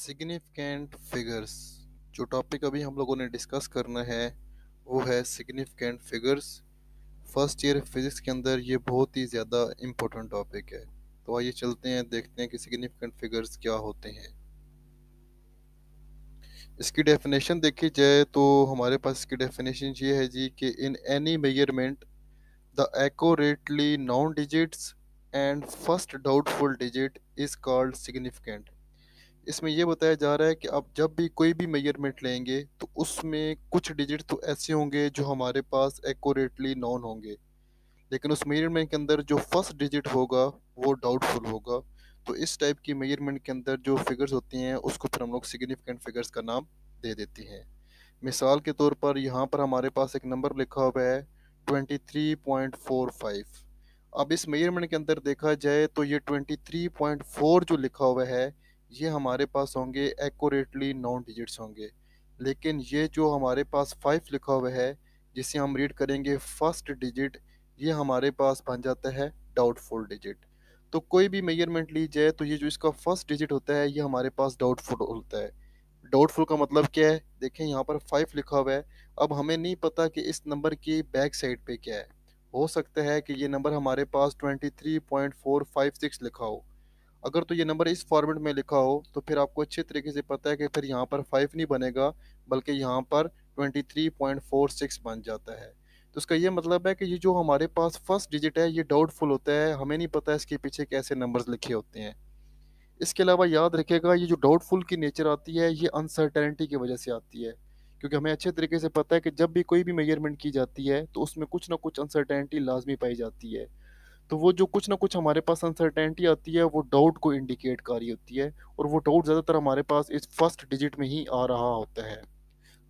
Significant figures. जो topic अभी हम लोगों ने डिस्कस करना है वो है significant figures. First year physics के अंदर ये बहुत ही ज़्यादा इम्पोर्टेंट टॉपिक है। तो आइए चलते हैं, देखते हैं कि सिग्निफिकेंट फिगर्स क्या होते हैं। इसकी डेफिनेशन देखी जाए तो हमारे पास इसकी डेफिनेशन ये है जी कि in any measurement the accurately non digits and first doubtful digit is called significant. इसमें ये बताया जा रहा है कि आप जब भी कोई भी मेजरमेंट लेंगे तो उसमें कुछ डिजिट तो ऐसे होंगे जो हमारे पास एक्यूरेटली नॉन होंगे, लेकिन उस मेजरमेंट के अंदर जो फर्स्ट डिजिट होगा वो डाउटफुल होगा। तो इस टाइप की मेजरमेंट के अंदर जो फिगर्स होती हैं उसको फिर हम लोग सिग्निफिकेंट फिगर्स का नाम दे देते हैं। मिसाल के तौर पर यहाँ पर हमारे पास एक नंबर लिखा हुआ है 23.45। अब इस मेजरमेंट के अंदर देखा जाए तो ये 23.4 जो लिखा हुआ है ये हमारे पास होंगे एक्यूरेटली नॉन डिजिट्स होंगे, लेकिन ये जो हमारे पास 5 लिखा हुआ है जिसे हम रीड करेंगे फर्स्ट डिजिट, ये हमारे पास बन जाता है डाउटफुल डिजिट। तो कोई भी मेजरमेंट ली जाए तो ये जो इसका फर्स्ट डिजिट होता है ये हमारे पास डाउटफुल होता है। डाउटफुल का मतलब क्या है, देखें यहाँ पर 5 लिखा हुआ है। अब हमें नहीं पता कि इस नंबर की बैक साइड पे क्या है। हो सकता है कि ये नंबर हमारे पास 23.456 लिखा हो। अगर तो ये नंबर इस फॉर्मेट में लिखा हो तो फिर आपको अच्छे तरीके से पता है कि फिर यहाँ पर 5 नहीं बनेगा, बल्कि यहाँ पर 23.46 बन जाता है। तो इसका ये मतलब है कि ये जो हमारे पास फर्स्ट डिजिट है ये डाउटफुल होता है, हमें नहीं पता इसके पीछे कैसे नंबर्स लिखे होते हैं। इसके अलावा याद रखिएगा ये जो डाउटफुल की नेचर आती है ये अनसर्टेनिटी की वजह से आती है, क्योंकि हमें अच्छे तरीके से पता है कि जब भी कोई भी मेजरमेंट की जाती है तो उसमें कुछ ना कुछ अनसर्टेनिटी लाजमी पाई जाती है। तो वो जो कुछ ना कुछ हमारे पास अनसर्टेनिटी आती है वो डाउट को इंडिकेट कर रही होती है, और वो डाउट ज़्यादातर हमारे पास इस फर्स्ट डिजिट में ही आ रहा होता है।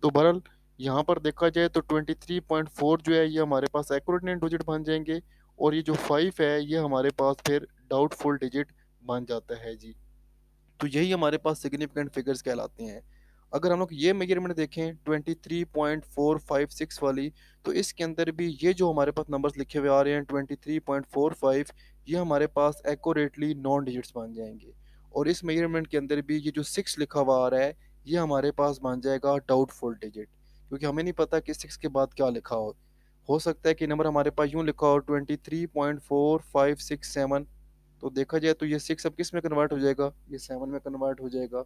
तो बहरहाल यहाँ पर देखा जाए तो 23.4 जो है ये हमारे पास एक्यूरेट डिजिट बन जाएंगे, और ये जो 5 है ये हमारे पास फिर डाउटफुल डिजिट बन जाता है जी। तो यही हमारे पास सिग्निफिकेंट फिगर्स कहलाते हैं। अगर हम लोग ये मेजरमेंट देखें 23.456 वाली, तो इसके अंदर भी ये जो हमारे पास नंबर्स लिखे हुए आ रहे हैं 23.45, ये हमारे पास एक्यूरेटली नॉन डिजिट्स बन जाएंगे। और इस मेजरमेंट के अंदर भी ये जो 6 लिखा हुआ आ रहा है ये हमारे पास बन जाएगा डाउटफुल डिजिट, क्योंकि हमें नहीं पता कि 6 के बाद क्या लिखा हो सकता है कि नंबर हमारे पास यूँ लिखा हो 23.4567। तो देखा जाए तो ये 6 अब किस में कन्वर्ट हो जाएगा, ये 7 में कन्वर्ट हो जाएगा।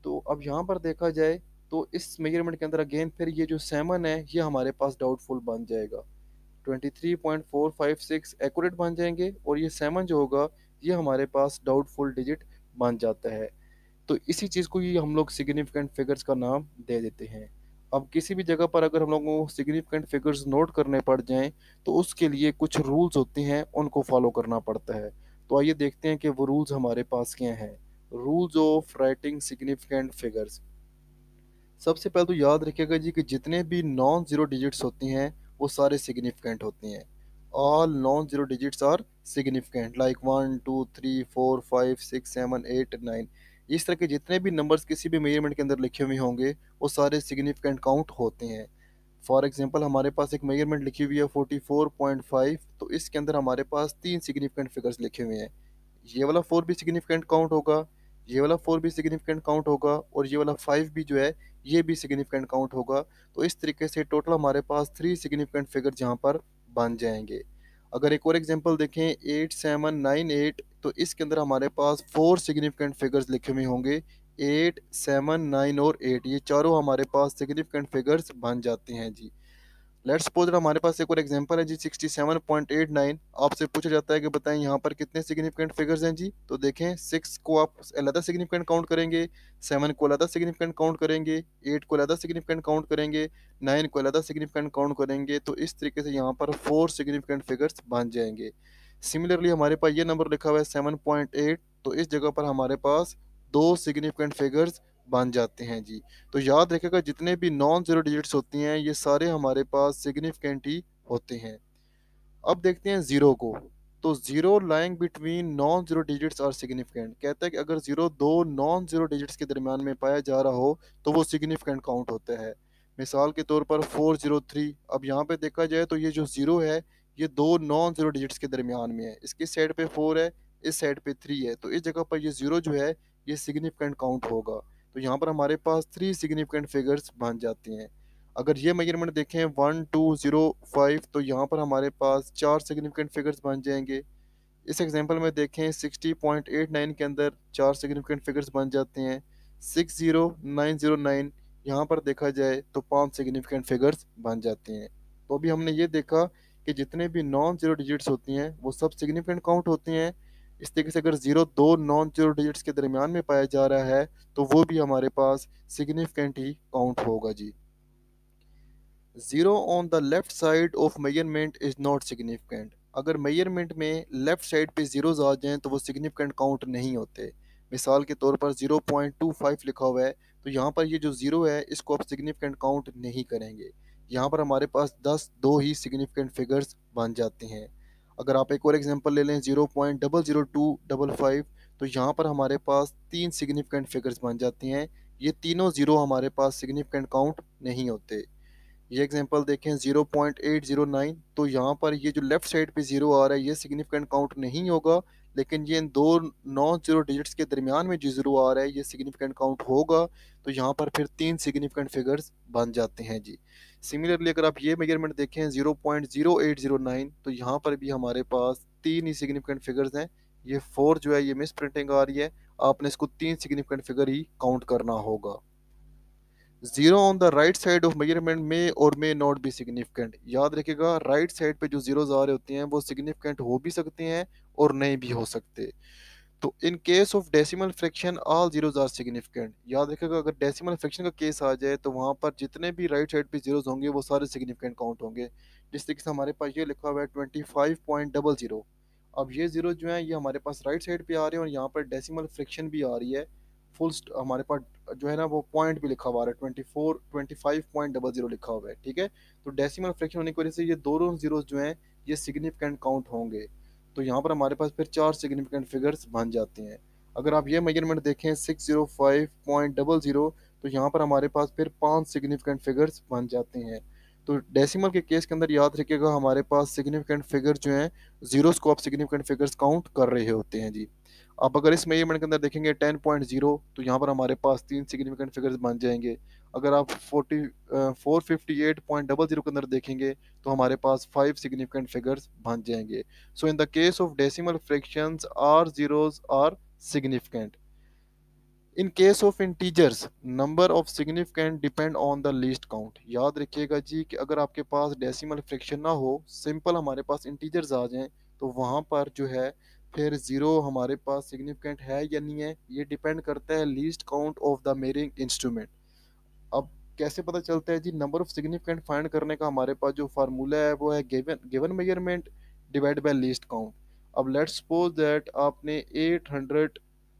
तो अब यहाँ पर देखा जाए तो इस मेजरमेंट के अंदर अगेन फिर ये जो 7 है ये हमारे पास डाउटफुल बन जाएगा। 23.456 एक्यूरेट बन जाएंगे, और ये 7 जो होगा ये हमारे पास डाउटफुल डिजिट बन जाता है। तो इसी चीज़ को ही हम लोग सिग्निफिकेंट फिगर्स का नाम दे देते हैं। अब किसी भी जगह पर अगर हम लोगों को सिग्निफिकेंट फिगर्स नोट करने पड़ जाएं तो उसके लिए कुछ रूल्स होते हैं, उनको फॉलो करना पड़ता है। तो आइए देखते हैं कि वो रूल्स हमारे पास क्या हैं। Rules of writing significant figures. सबसे पहले तो याद रखिएगा जी कि जितने भी नॉन जीरो डिजिट्स होती हैं वो सारे सिग्निफिकेंट होती हैं। All non zero digits are significant, like 1 2 3 4 5 6 7 8 9। इस तरह के जितने भी नंबर्स किसी भी मेजरमेंट के अंदर लिखे हुए होंगे वो सारे सिग्निफिकेंट काउंट होते हैं। फॉर एग्जांपल हमारे पास एक मेजरमेंट लिखी हुई है 44.5, तो इसके अंदर हमारे पास 3 सिग्निफिकेंट फिगर्स लिखे हुए हैं। ये वाला 4 भी सिग्निफिकेंट काउंट होगा, ये वाला 4 भी सिग्निफिकेंट काउंट होगा, और ये वाला 5 भी जो है ये भी सिग्निफिकेंट काउंट होगा। तो इस तरीके से टोटल हमारे पास 3 सिग्निफिकेंट फिगर यहाँ पर बन जाएंगे। अगर एक और एग्जांपल देखें 8798, तो इसके अंदर हमारे पास 4 सिग्निफिकेंट फिगर्स लिखे हुए होंगे। 8 7 9 और 8, ये चारों हमारे पास सिग्निफिकेंट फिगर्स बन जाते हैं जी। लेट्स सपोज हमारे पास एक और एग्जांपल है जी 67.89। आपसे पूछा जाता है कि बताएं यहाँ पर कितने सिग्निफिकेंट फिगर्स हैं जी। तो देखें 6 को आप अलग सिग्निफिकेंट काउंट करेंगे, 7 को अलग सिग्निफिकेंट काउंट करेंगे, 8 को अलग सिग्निफिकेंट काउंट करेंगे, 9 को अलग सिग्निफिकेंट काउंट करेंगे। तो इस तरीके से यहाँ पर 4 सिग्निफिकेंट फिगर्स बन जाएंगे। सिमिलरली हमारे पास ये नंबर लिखा हुआ है 7.8, तो इस जगह पर हमारे पास 2 सिग्निफिकेंट फिगर्स बन जाते हैं जी। तो याद रखिएगा जितने भी नॉन जीरो डिजिट्स होती हैं ये सारे हमारे पास सिग्निफिकेंट ही होते हैं। अब देखते हैं जीरो को। तो zero lying between non zero digits are significant, कहता है कि अगर जीरो दो नॉन जीरो डिजिट्स के दरमियान में पाया जा रहा हो तो वो सिग्निफिकेंट काउंट होता है। मिसाल के तौर पर 403। अब यहाँ पे देखा जाए तो ये जो जीरो है ये दो नॉन जीरो डिजिट्स के दरमियान में है, इसकी साइड पे 4 है, इस साइड पे 3 है, तो इस जगह पर ये जीरो जो है ये सिग्निफिकेंट काउंट होगा। तो यहाँ पर हमारे पास 3 सिग्निफिकेंट फिगर्स बन जाते हैं। अगर ये मेजरमेंट देखें 1205, तो यहाँ पर हमारे पास 4 सिग्निफिकेंट फिगर्स बन जाएंगे। इस एग्जांपल में देखें 60.89 के अंदर 4 सिग्निफिकेंट फिगर्स बन जाते हैं। 60909 यहाँ पर देखा जाए तो 5 सिग्निफिकेंट फिगर्स बन जाते हैं। तो अभी हमने ये देखा कि जितने भी नॉन जीरो डिजिट्स होती हैं वो सब सिग्निफिकेंट काउंट होती हैं। इस तरीके से अगर जीरो दो नॉन जीरो डिजिट्स के दरमियान में पाया जा रहा है तो वो भी हमारे पास सिग्निफिकेंट ही काउंट होगा जी। Zero on the left side of measurement is not significant. अगर मेजरमेंट में लेफ्ट साइड पे जीरोज आ जाएं तो वो सिग्निफिकेंट काउंट नहीं होते। मिसाल के तौर पर 0.25 लिखा हुआ है, तो यहाँ पर ये जो ज़ीरो है इसको आप सिग्निफिकेंट काउंट नहीं करेंगे। यहाँ पर हमारे पास 10 दो ही सिग्निफिकेंट फिगर्स बन जाते हैं। अगर आप एक और एग्जांपल ले लें 0.00255, तो यहाँ पर हमारे पास 3 सिग्निफिकेंट फिगर्स बन जाती हैं। ये तीनों ज़ीरो हमारे पास सिग्निफिकेंट काउंट नहीं होते। ये एग्जांपल देखें 0.809, तो यहाँ पर ये जो लेफ्ट साइड पे जीरो आ रहा है ये सिग्निफिकेंट काउंट नहीं होगा, लेकिन ये इन दो नॉन जीरो डिजिट्स के दरमियान में जो जीरो आ रहा है ये सिग्निफिकेंट काउंट होगा। तो यहाँ पर फिर 3 सिग्निफिकेंट फिगर्स बन जाते हैं जी। सिमिलरली अगर आप ये मेजरमेंट देखें 0.0809, तो यहाँ पर भी हमारे पास 3 ही सिग्निफिकेंट फिगर्स हैं। ये 4 जो है ये मिस प्रिंटिंग आ रही है, आपने इसको 3 सिग्निफिकेंट फिगर ही काउंट करना होगा। Zero on the right side of measurement में और मे नॉट बी सिग्निफिकेंट। याद रखिएगा राइट साइड पे जो जीरोज आ रहे होते हैं वो सिग्निफिकेंट हो भी सकते हैं और नहीं भी हो सकते। तो in case of decimal fraction all zeros are significant. याद रखिएगा अगर डेसिमल फ्रैक्शन का केस आ जाए तो वहां पर जितने भी राइट साइड पे जीरोज होंगे वो सारे सिग्निफिकेंट काउंट होंगे। जिस तरीके से हमारे पास ये लिखा हुआ है 25.00। अब ये जीरो जो है ये हमारे पास राइट साइड पे आ रहे हैं और यहाँ पर डेसिमल फ्रैक्शन भी आ रही है। हमारे पास जो है ना वो पॉइंट भी लिखा हुआ है 25.00 लिखा हुआ है, ठीक है। तो डेसिमल फ्रैक्शन होने की वजह से ये दोनों जीरोस जो हैं ये सिग्निफिकेंट काउंट होंगे। तो यहाँ पर हमारे पास फिर 4 सिग्निफिकेंट फिगर्स बन जाते हैं। अगर आप ये मेजरमेंट देखें 605.00, तो यहाँ पर हमारे पास फिर 5 सिग्निफिकेंट फिगर्स बन जाते हैं। तो डेसिमल के केस के अंदर याद रखिएगा हमारे पास सिग्निफिकेंट फिगर जो हैं जीरोस को आप सिग्निफिकेंट फिगर्स काउंट कर रहे होते हैं जी। आप अगर इस मेजरमेंट के अंदर देखेंगे 10.0, तो यहाँ पर हमारे पास 3 सिग्निफिकेंट फिगर्स बन जाएंगे। अगर आप 458.00 के अंदर देखेंगे तो हमारे पास 5 सिग्निफिकेंट फिगर्स बन जाएंगे। So in the case of decimal fractions are zeros are significant. In case of integers number of significant depend on the least count. याद रखिएगा जी कि अगर आपके पास डेसिमल फ्रैक्शन ना हो, सिंपल हमारे पास इंटीजर्स आ जाएं, तो वहाँ पर जो है फिर ज़ीरो हमारे पास सिग्निफिकेंट है या नहीं है ये डिपेंड करता है least count of the measuring instrument. अब कैसे पता चलता है जी? नंबर ऑफ सिग्निफिकेंट फाइंड करने का हमारे पास जो फार्मूला है वो है given given measurement divide by least count. अब लेट्स सपोज दैट आपने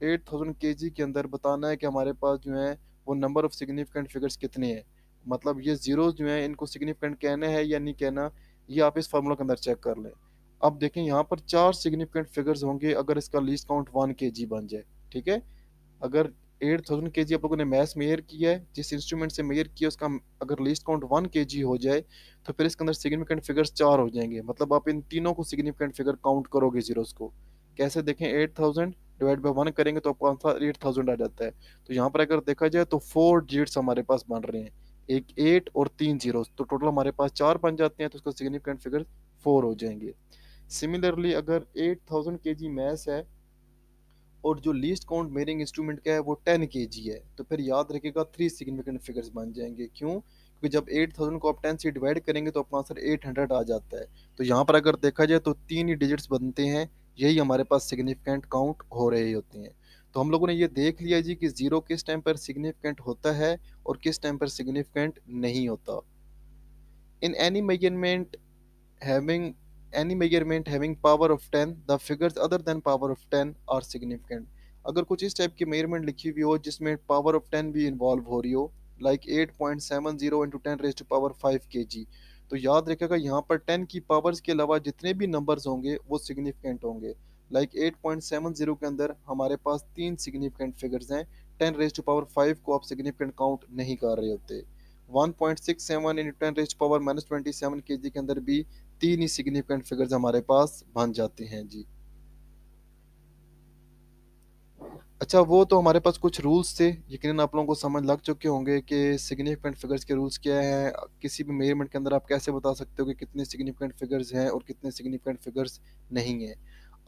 8000 केजी के अंदर बताना है कि हमारे पास जो है वो नंबर ऑफ सिग्निफिकेंट फिगर्स कितने हैं। मतलब ये जीरो जो है इनको सिग्निफिकेंट कहना है या नहीं कहना, ये आप इस फार्मूला के अंदर चेक कर लें। अब देखें यहाँ पर 4 सिग्निफिकेंट फिगर्स होंगे अगर इसका लीस्ट काउंट 1 kg बन जाए, ठीक है। अगर 8000 kg आप लोगों ने मैथ मेजर किया है, जिस इंस्ट्रूमेंट से मेजर किया उसका अगर लीस्ट काउंट 1 kg हो जाए तो फिर इसके अंदर सिग्निफिकेंट फिगर्स 4 हो जाएंगे। मतलब आप इन तीनों को सिग्निफिकेंट फिगर काउंट करोगे जीरोस को। कैसे देखें? 8000 डिवाइड बाई 1 करेंगे तो आपको आंसर 8000 आ जाता है। तो यहाँ पर अगर देखा जाए तो 4 डिजिट्स हमारे पास बन रहे हैं, एक 8 और 3 जीरो, तो टोटल हमारे पास 4 बन जाते हैं, तो उसका सिग्निफिकेंट फिगर 4 हो जाएंगे। सिमिलरली अगर 8000 kg मैस है और जो लीस्ट काउंट मेजरिंग इंस्ट्रूमेंट का है वो 10 kg है, तो फिर याद रखिएगा 3 सिग्निफिकेंट फिगर्स बन जाएंगे। क्यों? क्योंकि जब 8000 को आप 10 से डिवाइड करेंगे तो आपका आंसर 800 आ जाता है। तो यहाँ पर अगर देखा जाए तो 3 ही डिजिट्स बनते हैं, यही हमारे पास सिग्निफिकेंट काउंट हो रहे होते हैं। तो हम लोगों ने ये देख लिया जी कि जीरो किस टाइम पर सिग्निफिकेंट होता है और किस टाइम पर सिग्निफिकेंट नहीं होता। In any measurement having any measurement having power of 10, the figures other than power of 10 are significant। अगर कुछ इस टाइप की मेजरमेंट लिखी हुई हो जिसमें पावर ऑफ 10 भी इन्वॉल्व हो रही हो, like 8.70 into 10 raise to power 5 kg, तो याद रखिएगा यहाँ पर 10 की पावर्स के अलावा जितने भी नंबर्स होंगे वो सिग्निफिकेंट होंगे। लाइक 8.70 के अंदर हमारे पास 3 सिग्निफिकेंट फिगर्स हैं, 10 रेज टू पावर 5 को आप सिग्निफिकेंट काउंट नहीं कर रहे होते। 1.67 इंटू 10 रेज पावर -27 kg के अंदर भी 3 ही सिग्निफिकेंट फिगर्स हमारे पास बन जाते हैं जी। अच्छा, वो तो हमारे पास कुछ रूल्स थे, यकीनन आप लोगों को समझ लग चुके होंगे कि सिग्निफिकेंट फिगर्स के रूल्स क्या हैं। किसी भी मेजरमेंट के अंदर आप कैसे बता सकते हो कि कितने सिग्निफिकेंट फिगर्स हैं और कितने सिग्निफिकेंट फिगर्स नहीं हैं।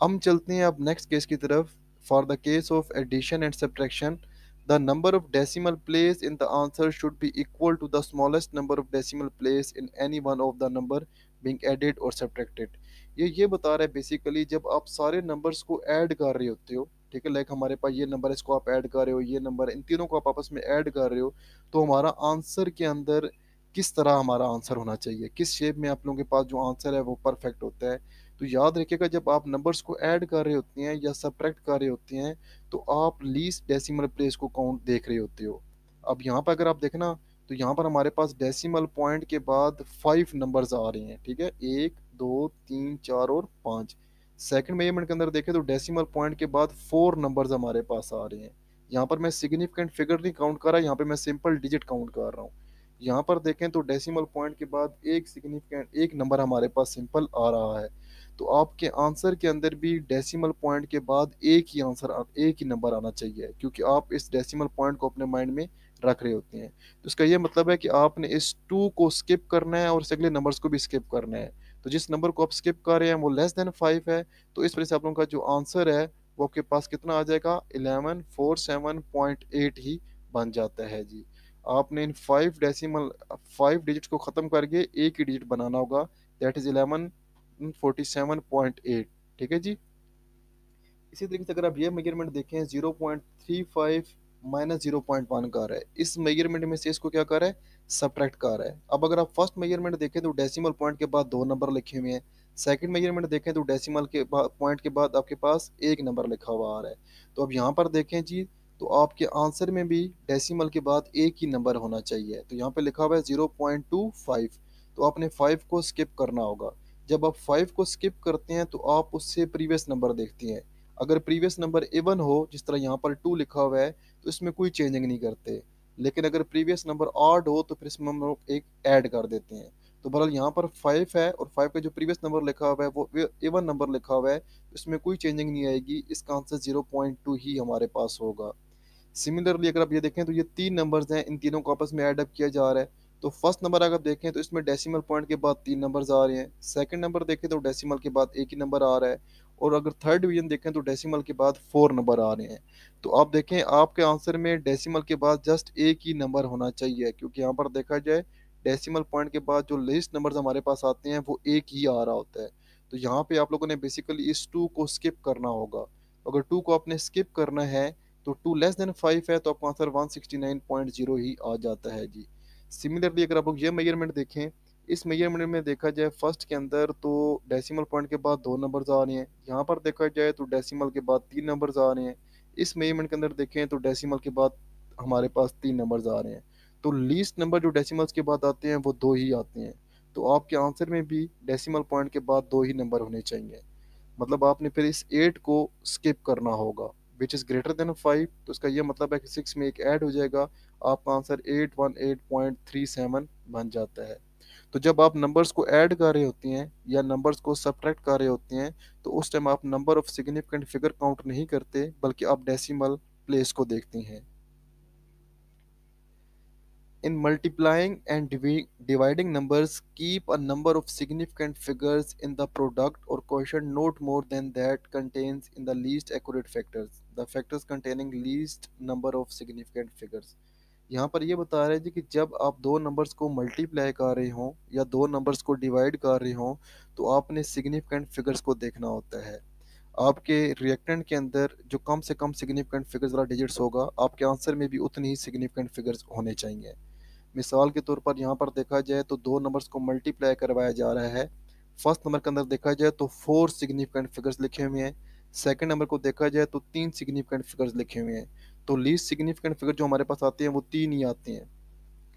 हम चलते हैं अब नेक्स्ट केस की तरफ। For the case of addition and subtraction, the number of decimal place in the answer should be equal to the smallest number of decimal place in any one of the number being added और subtracted. ये बता रहा है basically जब आप सारे numbers को add कर रहे होते हो, ठीक है, लाइक हमारे पास ये नंबर है, इसको आप ऐड कर रहे हो, ये नंबर, इन तीनों को आप आपस में ऐड कर रहे हो, तो हमारा आंसर के अंदर किस तरह हमारा आंसर होना चाहिए, किस शेप में आप लोगों के पास जो आंसर है वो परफेक्ट होता है। तो याद रखिएगा जब आप नंबर्स को ऐड कर रहे होते हैं या सब्ट्रैक्ट कर रहे होते हैं तो आप लीस्ट डेसिमल प्लेस को काउंट देख रहे होते हो। अब यहाँ पर अगर आप देखना तो यहाँ पर हमारे पास डेसिमल पॉइंट के बाद 5 नंबर्स आ रहे हैं, ठीक है, 1 2 3 4 और 5। सेकंड मेजरमेंट के अंदर देखें तो डेसिमल पॉइंट के बाद 4 नंबर्स हमारे पास आ रहे हैं। यहाँ पर मैं सिग्निफिकेंट फिगर नहीं काउंट कर रहा, यहाँ पे मैं सिंपल डिजिट काउंट कर रहा हूँ। यहाँ पर देखें तो डेसिमल पॉइंट के बाद एक सिग्निफिकेंट एक नंबर हमारे पास सिंपल आ रहा है। तो आपके आंसर के अंदर भी डेसिमल पॉइंट के बाद एक ही नंबर आना चाहिए, क्योंकि आप इस डेसिमल पॉइंट को अपने माइंड में रख रहे होते हैं। तो इसका ये मतलब है कि आपने इस 2 को स्किप करना है और इस अगले नंबर्स को भी स्किप करना है। तो जिस नंबर को आप स्किप कर रहे हैं वो लेस देन 5 है, तो इस वजह से आप लोगों का जो आंसर है वो आपके पास कितना आ जाएगा, 1147.8 ही बन जाता है जी। आपने इन 5 डिजिट्स को ख़त्म करके एक ही डिजिट बनाना होगा, दैट इज़ 1147.8। ठीक है जी। इसी तरीके से अगर आप ये मेजरमेंट देखें 0.35 माइनस 0.1 का आ रहा है, इस मेजरमेंट में से इसको क्या कर रहा है, सब्ट्रैक्ट कर रहा है। अब अगर आप फर्स्ट मेजरमेंट देखें तो डेसिमल पॉइंट के बाद 2 नंबर लिखे हुए हैं, सेकंड मेजरमेंट देखें तो डेसिमल के बाद पॉइंट के बाद आपके पास एक नंबर लिखा हुआ आ रहा है। तो अब यहाँ पर देखें जी, तो आपके आंसर में भी डेसिमल के बाद एक ही नंबर होना चाहिए। तो यहाँ पे लिखा हुआ है 0.25, तो आपने 5 को स्किप करना होगा। जब आप 5 को स्किप करते हैं तो आप उससे प्रीवियस नंबर देखते हैं। अगर प्रीवियस नंबर इवन हो, जिस तरह यहाँ पर 2 लिखा हुआ है, तो इसमें कोई चेंजिंग नहीं करते। लेकिन अगर प्रीवियस नंबर ऑड हो तो फिर इसमें हम लोग एक ऐड कर देते हैं। तो बहरहाल यहाँ पर 5 है और 5 का जो प्रीवियस नंबर लिखा हुआ है वो इवन नंबर लिखा हुआ है, तो इसमें कोई चेंजिंग नहीं आएगी। इसका आंसर 0.2 ही हमारे पास होगा। सिमिलरली अगर आप ये देखें तो ये 3 नंबर्स हैं, इन तीनों को आपस में ऐड अप किया जा रहा है। तो फर्स्ट नंबर अगर देखें तो इसमें डेसिमल पॉइंट के बाद 3 नंबर्स आ रहे हैं, सेकंड नंबर देखें तो डेसिमल के बाद एक ही नंबर आ रहा है, और अगर थर्ड डिवीजन देखें तो डेसिमल के बाद 4 नंबर आ रहे हैं। तो आप देखें आपके आंसर में डेसिमल के बाद जस्ट एक ही नंबर होना चाहिए, क्योंकि यहाँ पर देखा जाए डेसिमल पॉइंट के बाद जो लिस्ट नंबर्स हमारे पास आते हैं वो एक ही आ रहा होता है। तो यहाँ पे आप लोगों ने बेसिकली इस 2 को स्किप करना होगा। अगर 2 को आपने स्किप करना है तो 2 लेस देन 5 है, तो आपका आंसर 169.0 ही आ जाता है जी। सिमिलरली अगर आप लोग ये मेजरमेंट देखें, इस मेजरमेंट में देखा जाए फर्स्ट के अंदर तो डेसिमल पॉइंट के बाद 2 नंबर्स आ रहे हैं, यहाँ पर देखा जाए तो डेसिमल के बाद 3 नंबर्स आ रहे हैं। इस मेजरमेंट के अंदर देखें तो डेसिमल के बाद हमारे पास 3 नंबर्स आ रहे हैं। तो लीस्ट नंबर जो डेसिमल्स के बाद आते हैं वो 2 ही आते हैं। तो आपके आंसर में भी डेसिमल पॉइंट के बाद 2 ही नंबर होने चाहिए। मतलब आपने फिर इस 8 को स्किप करना होगा, विच इज़ ग्रेटर देन 5। तो इसका ये मतलब है कि 6 में एक ऐड हो जाएगा, आपका आंसर 818.37 बन जाता है। तो जब आप नंबर्स को ऐड कर रहे होते हैं या नंबर्स को सब्ट्रैक्ट कर रहे होते हैं तो उस टाइम आप number of significant figure count नहीं करते, बल्कि आप डेसिमल प्लेस को देखते हैं। In multiplying and dividing numbers, keep a number of significant figures in the product or quotient not more than that contains in the least accurate factors. The factors containing least number of significant figures. यहाँ पर ये बता रहे हैं जी कि जब आप 2 numbers को मल्टीप्लाई कर रहे हों या 2 नंबर्स को डिवाइड कर रहे हों तो आपने सिग्निफिकेंट फिगर्स को देखना होता है। आपके रिएक्टेंट के अंदर जो कम से कम सिग्निफिकेंट फिगर्स वाला डिजिट्स होगा, आपके आंसर में भी उतनी ही सिग्निफिकेंट फिगर्स होने चाहिए। मिसाल के तौर पर यहाँ पर देखा जाए तो 2 नंबर्स को मल्टीप्लाई करवाया जा रहा है। फर्स्ट नंबर के अंदर देखा जाए तो 4 सिग्निफिकेंट फिगर्स लिखे हुए हैं, सेकंड नंबर को देखा जाए तो 3 सिग्निफिकेंट फिगर्स लिखे हुए हैं। तो लीस्ट सिग्निफिकेंट फिगर जो हमारे पास आते हैं वो 3 ही आते हैं।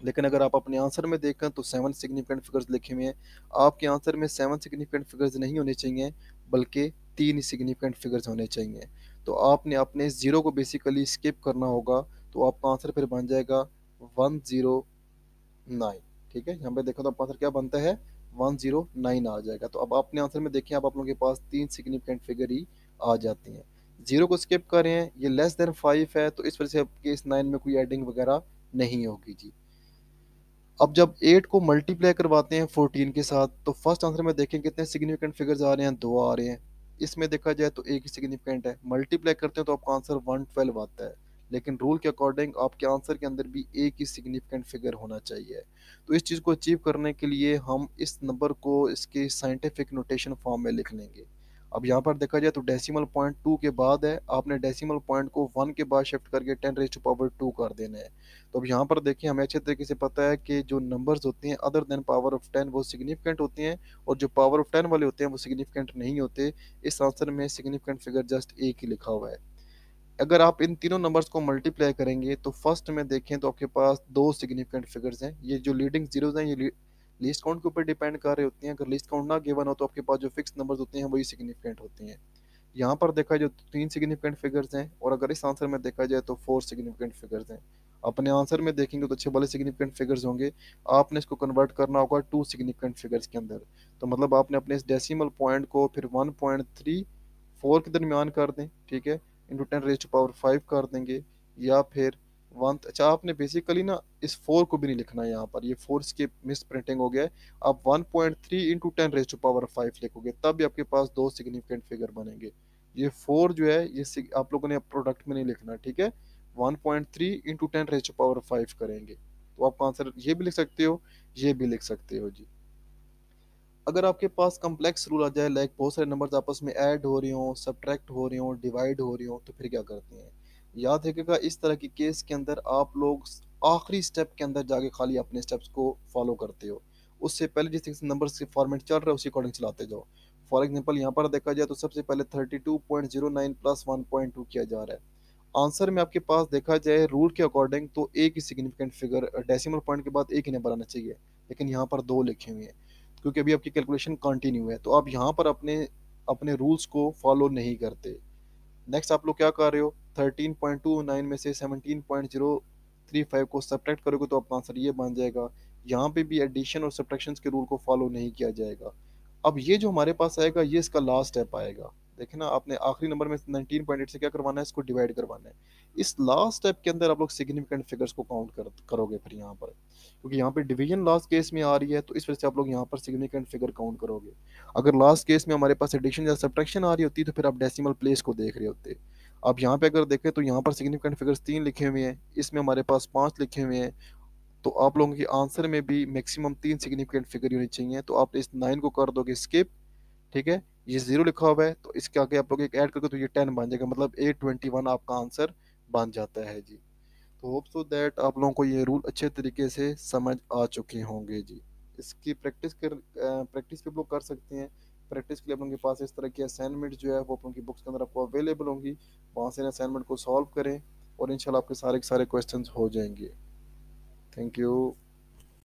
लेकिन अगर आप अपने आंसर में देखें तो 7 सिग्निफिकेंट फिगर्स लिखे हुए हैं। आपके आंसर में 7 सिग्निफिकेंट फिगर्स नहीं होने चाहिए, बल्कि 3 ही सिग्निफिकेंट फिगर्स होने चाहिए। तो आपने अपने जीरो को बेसिकली स्किप करना होगा, तो आपका आंसर फिर बन जाएगा 109। ठीक है, यहाँ पे देखो तो आपका आंसर क्या बनता है, 109 आ जाएगा। तो अब अपने आंसर में देखें, अब आप लोगों के पास 3 सिग्निफिकेंट फिगर ही आ जाती हैं। जीरो को स्किप कर रहे हैं, ये लेस देन 5 है, तो इस वजह से अब केस 9 में कोई एडिंग वगैरह नहीं होगी जी। अब जब 8 को मल्टीप्लाई करवाते हैं 14 के साथ, तो फर्स्ट आंसर में देखें कितने सिग्निफिकेंट फिगर्स आ रहे हैं, 2 आ रहे हैं। इसमें देखा जाए तो एक ही सिग्निफिकेंट है, मल्टीप्लाई करते हैं तो आपका आंसर 112 आता है, लेकिन रूल के अकॉर्डिंग आपके आंसर के अंदर भी एक ही सिग्निफिकेंट फिगर होना चाहिए। तो इस चीज़ को अचीव करने के लिए हम इस नंबर को इसके साइंटिफिक नोटेशन फॉर्म में लिख लेंगे। अब यहाँ पर देखा जाए तो डेसिमल पॉइंट 2 के बाद है, आपने डेसिमल पॉइंट को 1 के बाद शिफ्ट करके 10 रेज़ टू पावर 2 कर देना है। तो अब यहाँ पर देखिए हमें अच्छे तरीके से पता है कि जो नंबर्स होते हैं अदर देन पावर ऑफ 10 वो सिग्निफिकेंट होते हैं, और जो पावर ऑफ 10 वाले होते हैं वो सिग्निफिकेंट नहीं होते। इस आंसर में सिग्निफिकेंट फिगर जस्ट एक ही लिखा हुआ है। अगर आप इन तीनों नंबर्स को मल्टीप्लाई करेंगे तो फर्स्ट में देखें तो आपके पास दो सिग्निफिकेंट फिगर्स हैं। ये जो लीडिंग जीरोज हैं ये लीस्ट काउंट के ऊपर डिपेंड कर रहे होते हैं। अगर लीस्ट काउंट ना गिवन हो तो आपके पास जो फिक्स नंबर्स होते हैं वही सिग्निफिकेंट होते हैं। यहाँ पर देखा जाए तो 3 सिग्निफिकेंट फिगर्स हैं, और अगर इस आंसर में देखा जाए तो 4 सिग्निफिकेंट फिगर्स हैं। अपने आंसर में देखेंगे तो अच्छे वाले सिग्निफिकेंट फिगर्स होंगे, आपने इसको कन्वर्ट करना होगा 2 सिग्निफिकेंट फिगर्स के अंदर। तो मतलब आपने अपने इस डेसिमल पॉइंट को फिर 1.34 के दरमियान कर दें, ठीक है, इंटू 10 रेज टू पावर 5 कर देंगे, या फिर वन। अच्छा आपने बेसिकली ना इस 4 को भी नहीं लिखना है, यहाँ पर ये 4 की मिस प्रिंटिंग हो गया है। आप 1.3 इंटू 10 रेज टू पावर 5 लिखोगे तब भी आपके पास दो सिग्निफिकेंट फिगर बनेंगे। ये 4 जो है ये आप लोगों ने प्रोडक्ट में नहीं लिखना, ठीक है। 1.3 इंटू 10 रेज टू पावर 5 करेंगे, तो आप आंसर ये भी लिख सकते हो, ये भी लिख सकते हो जी। अगर आपके पास कम्प्लेक्स रूल आ जाए, लाइक बहुत सारे नंबर्स आपस में ऐड हो रही हों, सब्ट्रैक्ट हो रही हों, डिवाइड हो रही हों, तो फिर क्या करते हैं। याद रखिएगा इस तरह की केस के अंदर आप लोग आखिरी स्टेप के अंदर जाके खाली अपने स्टेप्स को फॉलो करते हो, उससे पहले जिस तरीके से नंबर्स के फॉर्मेट चल रहा है उसी अकॉर्डिंग चलाते जाओ। फॉर एग्जाम्पल यहाँ पर देखा जाए तो सबसे पहले 32.09 प्लस 1.2 किया जा रहा है। आंसर में आपके पास देखा जाए रूल के अकॉर्डिंग तो एक ही सिग्निफिकेंट फिगर डेसिमल पॉइंट के बाद एक ही नंबर आना चाहिए, लेकिन यहाँ पर दो लिखे हुए हैं, क्योंकि अभी आपकी कैलकुलेशन कंटिन्यू है, तो आप यहाँ पर अपने अपने रूल्स को फॉलो नहीं करते। नेक्स्ट आप लोग क्या कर रहे हो, 13.29 में से 17.035 को सब्ट्रैक्ट करोगे तो आपका आंसर ये बन जाएगा। यहाँ पे भी एडिशन और सब्ट्रैक्शन के रूल को फॉलो नहीं किया जाएगा। अब ये जो हमारे पास आएगा ये इसका लास्ट स्टेप आएगा। देखे ना आपने आखिरी नंबर में 19.8 से क्या करवाना है, इसको डिवाइड करवाना है। इस लास्ट स्टेप के अंदर आप लोग सिग्निफिकेंट फिगर्स को काउंट करोगे फिर यहाँ पर, क्योंकि यहाँ पे डिवीजन लास्ट केस में आ रही है तो इस वजह से आप लोग यहाँ पर सिग्निफिकेंट फिगर काउंट करोगे। अगर लास्ट केस में हमारे पास एडिशन या सब्ट्रैक्शन आ रही होती तो फिर आप डेसिमल प्लेस को देख रहे होते। अब यहाँ पे अगर देखें तो यहाँ पर सिग्निफिकेंट फिगर्स 3 लिखे हुए हैं, इसमें हमारे पास 5 लिखे हुए हैं, तो आप लोगों के आंसर में भी मैक्सिमम 3 सिग्निफिकेंट फिगर होनी चाहिए। तो आप इस 9 को कर दोगे स्किप, ठीक है। ये 0 लिखा हुआ है तो इसके आगे आप लोग एक ऐड करके तो ये 10 बन जाएगा, मतलब 821 आपका आंसर बन जाता है जी। तो होप सो दैट आप लोगों को ये रूल अच्छे तरीके से समझ आ चुके होंगे जी। इसकी प्रैक्टिस भी आप लोग कर सकते हैं। प्रैक्टिस के लिए आप लोगों के पास इस तरह की असाइनमेंट जो है वो आप लोगों की बुक्स के अंदर आपको अवेलेबल होंगी, वहाँ से असाइनमेंट को सॉल्व करें और इंशाल्लाह आपके सारे के सारे क्वेश्चंस हो जाएंगे। Thank you.